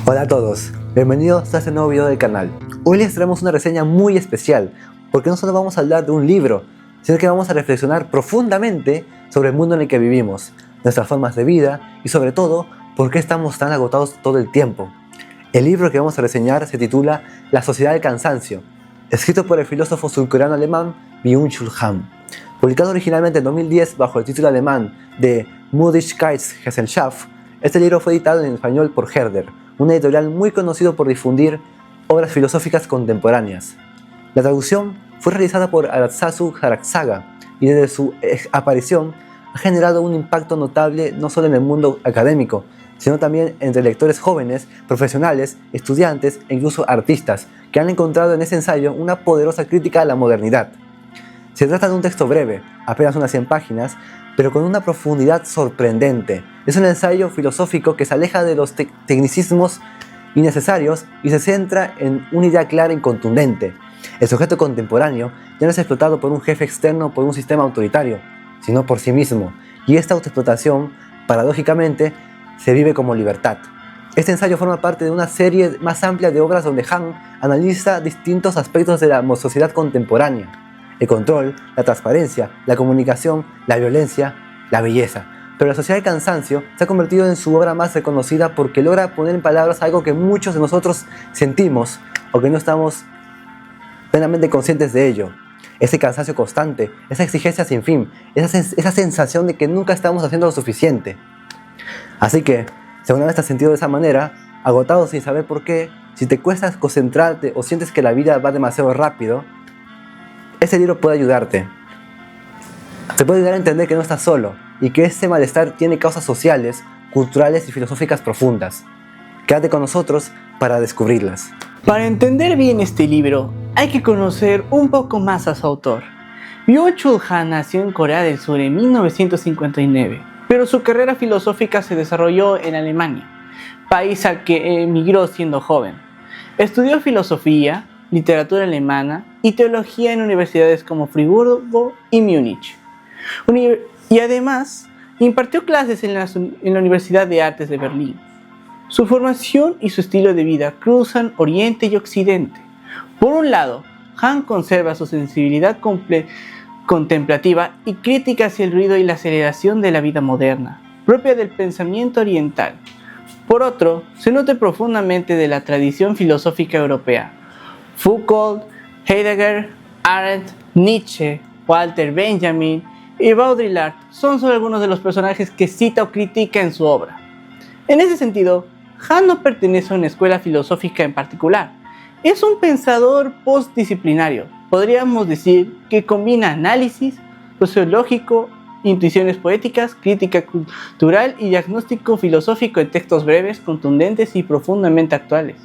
Hola a todos, bienvenidos a este nuevo video del canal. Hoy les traemos una reseña muy especial, porque no solo vamos a hablar de un libro, sino que vamos a reflexionar profundamente sobre el mundo en el que vivimos, nuestras formas de vida y sobre todo, por qué estamos tan agotados todo el tiempo. El libro que vamos a reseñar se titula La Sociedad del Cansancio, escrito por el filósofo surcoreano alemán Byung-Chul Han. Publicado originalmente en 2010 bajo el título alemán de Müdigkeitsgesellschaft, este libro fue editado en español por Herder, una editorial muy conocido por difundir obras filosóficas contemporáneas. La traducción fue realizada por Aratsuko Haraksaga y desde su aparición ha generado un impacto notable no solo en el mundo académico, sino también entre lectores jóvenes, profesionales, estudiantes e incluso artistas que han encontrado en ese ensayo una poderosa crítica a la modernidad. Se trata de un texto breve, apenas unas 100 páginas, pero con una profundidad sorprendente. Es un ensayo filosófico que se aleja de los tecnicismos innecesarios y se centra en una idea clara y contundente. El sujeto contemporáneo ya no es explotado por un jefe externo o por un sistema autoritario, sino por sí mismo, y esta autoexplotación, paradójicamente, se vive como libertad. Este ensayo forma parte de una serie más amplia de obras donde Han analiza distintos aspectos de la sociedad contemporánea: el control, la transparencia, la comunicación, la violencia, la belleza. Pero La Sociedad del Cansancio se ha convertido en su obra más reconocida porque logra poner en palabras algo que muchos de nosotros sentimos o que no estamos plenamente conscientes de ello. Ese cansancio constante, esa exigencia sin fin, esa sensación de que nunca estamos haciendo lo suficiente. Así que, si alguna vez te has sentido de esa manera, agotado sin saber por qué, si te cuesta concentrarte o sientes que la vida va demasiado rápido, este libro puede ayudarte. Te puede ayudar a entender que no estás solo y que ese malestar tiene causas sociales, culturales y filosóficas profundas. Quédate con nosotros para descubrirlas. Para entender bien este libro, hay que conocer un poco más a su autor. Byung-Chul Han nació en Corea del Sur en 1959, pero su carrera filosófica se desarrolló en Alemania, país al que emigró siendo joven. Estudió filosofía, literatura alemana y teología en universidades como Friburgo y Múnich. Y además, impartió clases en la Universidad de Artes de Berlín. Su formación y su estilo de vida cruzan Oriente y Occidente. Por un lado, Han conserva su sensibilidad contemplativa y crítica hacia el ruido y la aceleración de la vida moderna, propia del pensamiento oriental. Por otro, se nutre profundamente de la tradición filosófica europea. Foucault, Heidegger, Arendt, Nietzsche, Walter Benjamin y Baudrillard son solo algunos de los personajes que cita o critica en su obra. En ese sentido, Han no pertenece a una escuela filosófica en particular. Es un pensador postdisciplinario. Podríamos decir que combina análisis sociológico, intuiciones poéticas, crítica cultural y diagnóstico filosófico en textos breves, contundentes y profundamente actuales.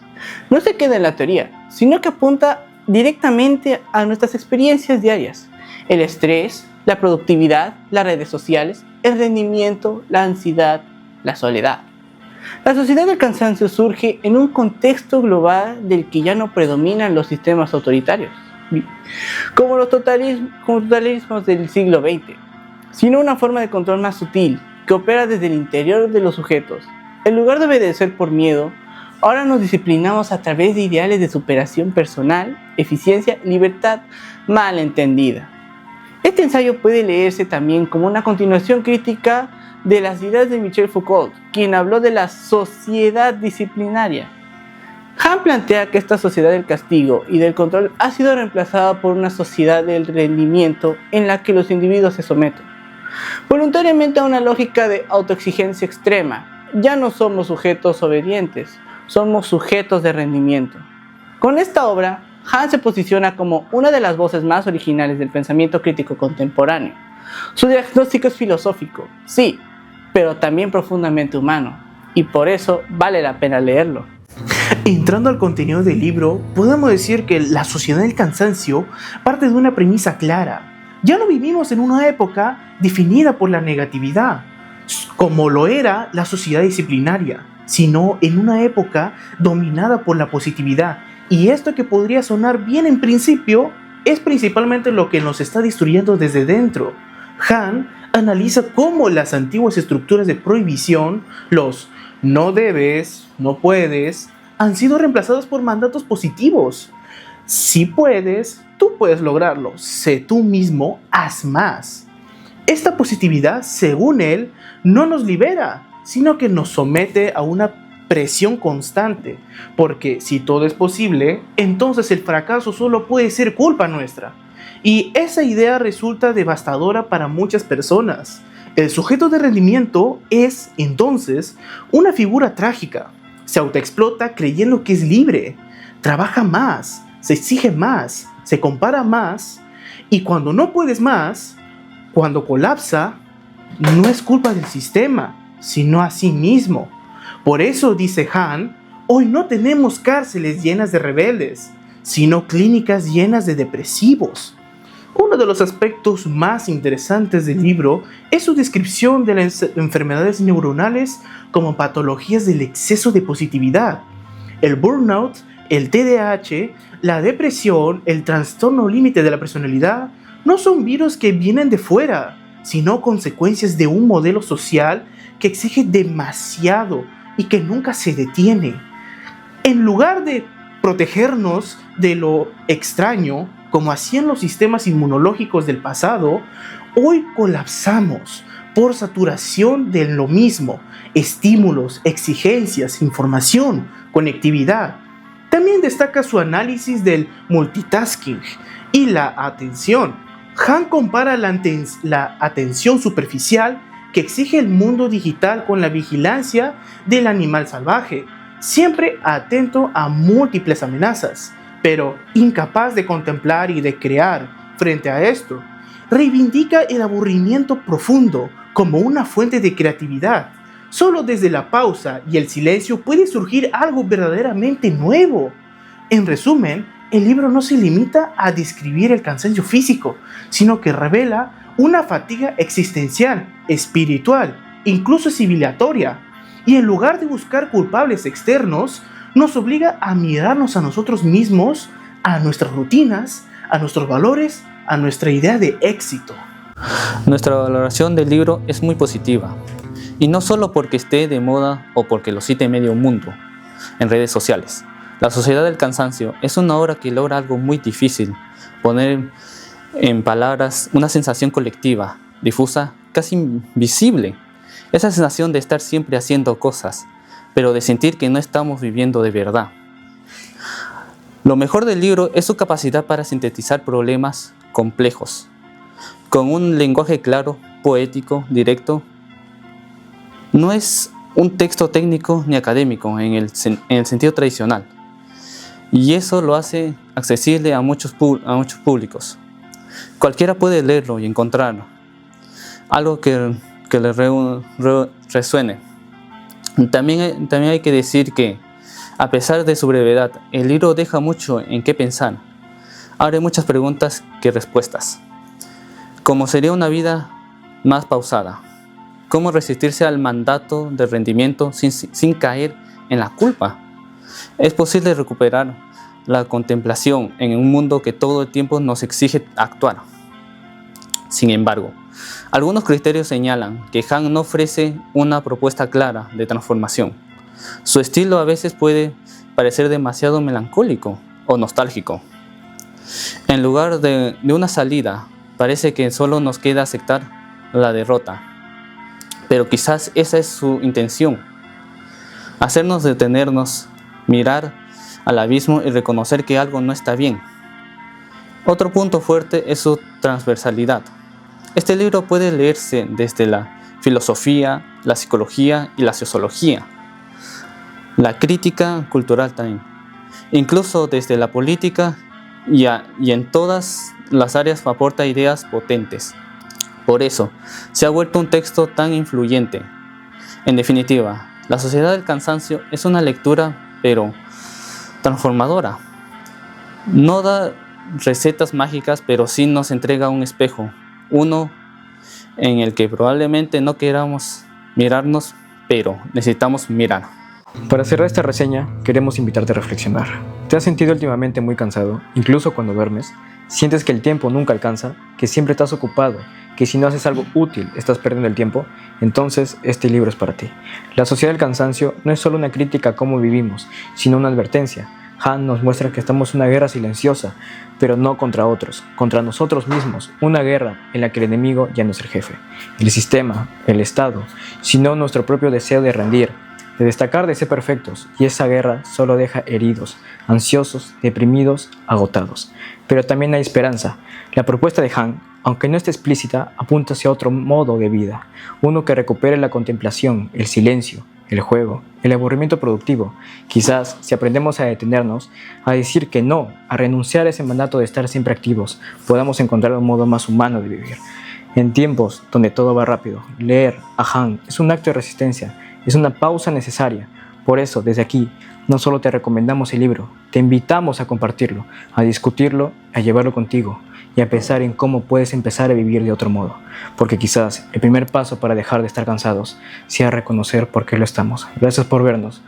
No se queda en la teoría, sino que apunta directamente a nuestras experiencias diarias: el estrés, la productividad, las redes sociales, el rendimiento, la ansiedad, la soledad. La sociedad del cansancio surge en un contexto global del que ya no predominan los sistemas autoritarios, como los totalitarismos del siglo XX, sino una forma de control más sutil, que opera desde el interior de los sujetos. En lugar de obedecer por miedo, ahora nos disciplinamos a través de ideales de superación personal, eficiencia, libertad mal entendida. Este ensayo puede leerse también como una continuación crítica de las ideas de Michel Foucault, quien habló de la sociedad disciplinaria. Han plantea que esta sociedad del castigo y del control ha sido reemplazada por una sociedad del rendimiento en la que los individuos se someten voluntariamente a una lógica de autoexigencia extrema. Ya no somos sujetos obedientes, somos sujetos de rendimiento. Con esta obra, Han se posiciona como una de las voces más originales del pensamiento crítico contemporáneo. Su diagnóstico es filosófico, sí, pero también profundamente humano, y por eso vale la pena leerlo. Entrando al contenido del libro, podemos decir que La Sociedad del Cansancio parte de una premisa clara. Ya no vivimos en una época definida por la negatividad, como lo era la sociedad disciplinaria, sino en una época dominada por la positividad. Y esto, que podría sonar bien en principio, es principalmente lo que nos está destruyendo desde dentro. Han analiza cómo las antiguas estructuras de prohibición, los no debes, no puedes, han sido reemplazados por mandatos positivos. Si puedes, tú puedes lograrlo. Sé tú mismo, haz más. Esta positividad, según él, no nos libera, sino que nos somete a una presión constante, porque si todo es posible, entonces el fracaso solo puede ser culpa nuestra. Y esa idea resulta devastadora para muchas personas. El sujeto de rendimiento es, entonces, una figura trágica. Se autoexplota creyendo que es libre, trabaja más, se exige más, se compara más, y cuando no puedes más, cuando colapsa, no es culpa del sistema, sino a sí mismo. Por eso, dice Han, hoy no tenemos cárceles llenas de rebeldes, sino clínicas llenas de depresivos. Uno de los aspectos más interesantes del libro es su descripción de las enfermedades neuronales como patologías del exceso de positividad. El burnout, el TDAH, la depresión, el trastorno límite de la personalidad no son virus que vienen de fuera, sino consecuencias de un modelo social que exige demasiado y que nunca se detiene. En lugar de protegernos de lo extraño, como hacían los sistemas inmunológicos del pasado, hoy colapsamos por saturación de lo mismo: estímulos, exigencias, información, conectividad. También destaca su análisis del multitasking y la atención. Han compara la atención superficial que exige el mundo digital con la vigilancia del animal salvaje, siempre atento a múltiples amenazas, pero incapaz de contemplar y de crear frente a esto. Reivindica el aburrimiento profundo como una fuente de creatividad. Solo desde la pausa y el silencio puede surgir algo verdaderamente nuevo. En resumen, el libro no se limita a describir el cansancio físico, sino que revela una fatiga existencial, espiritual, incluso civilizatoria. Y en lugar de buscar culpables externos, nos obliga a mirarnos a nosotros mismos, a nuestras rutinas, a nuestros valores, a nuestra idea de éxito. Nuestra valoración del libro es muy positiva, y no solo porque esté de moda o porque lo cite medio mundo en redes sociales. La Sociedad del Cansancio es una obra que logra algo muy difícil: poner en palabras una sensación colectiva, difusa, casi invisible. Esa sensación de estar siempre haciendo cosas, pero de sentir que no estamos viviendo de verdad. Lo mejor del libro es su capacidad para sintetizar problemas complejos, con un lenguaje claro, poético, directo. No es un texto técnico ni académico en el sentido tradicional, y eso lo hace accesible a muchos públicos. Cualquiera puede leerlo y encontrar algo que le resuene. También hay que decir que, a pesar de su brevedad, el libro deja mucho en qué pensar. Abre muchas preguntas que respuestas. ¿Cómo sería una vida más pausada? ¿Cómo resistirse al mandato de rendimiento sin caer en la culpa? ¿Es posible recuperar la contemplación en un mundo que todo el tiempo nos exige actuar? Sin embargo, algunos criterios señalan que Han no ofrece una propuesta clara de transformación. Su estilo a veces puede parecer demasiado melancólico o nostálgico. En lugar de una salida, parece que solo nos queda aceptar la derrota. Pero quizás esa es su intención: hacernos detenernos, mirar al abismo y reconocer que algo no está bien. Otro punto fuerte es su transversalidad. Este libro puede leerse desde la filosofía, la psicología y la sociología, la crítica cultural también, incluso desde la política, y en todas las áreas aporta ideas potentes. Por eso, se ha vuelto un texto tan influyente. En definitiva, La Sociedad del Cansancio es una lectura, pero transformadora. No da recetas mágicas, pero sí nos entrega un espejo, uno en el que probablemente no queramos mirarnos, pero necesitamos mirar. Para cerrar esta reseña, queremos invitarte a reflexionar. ¿Te has sentido últimamente muy cansado, incluso cuando duermes? ¿Sientes que el tiempo nunca alcanza, que siempre estás ocupado que si no haces algo útil estás perdiendo el tiempo, entonces este libro es para ti. La sociedad del cansancio no es solo una crítica a cómo vivimos, sino una advertencia. Han nos muestra que estamos en una guerra silenciosa, pero no contra otros, contra nosotros mismos, una guerra en la que el enemigo ya no es el jefe, el sistema, el Estado, sino nuestro propio deseo de rendir, de destacar, de ser perfectos, y esa guerra solo deja heridos, ansiosos, deprimidos, agotados. Pero también hay esperanza. La propuesta de Han, aunque no esté explícita, apunta hacia otro modo de vida, uno que recupere la contemplación, el silencio, el juego, el aburrimiento productivo. Quizás, si aprendemos a detenernos, a decir que no, a renunciar a ese mandato de estar siempre activos, podamos encontrar un modo más humano de vivir. En tiempos donde todo va rápido, leer a Han es un acto de resistencia, es una pausa necesaria. Por eso, desde aquí, no solo te recomendamos el libro, te invitamos a compartirlo, a discutirlo, a llevarlo contigo y a pensar en cómo puedes empezar a vivir de otro modo. Porque quizás el primer paso para dejar de estar cansados sea reconocer por qué lo estamos. Gracias por vernos.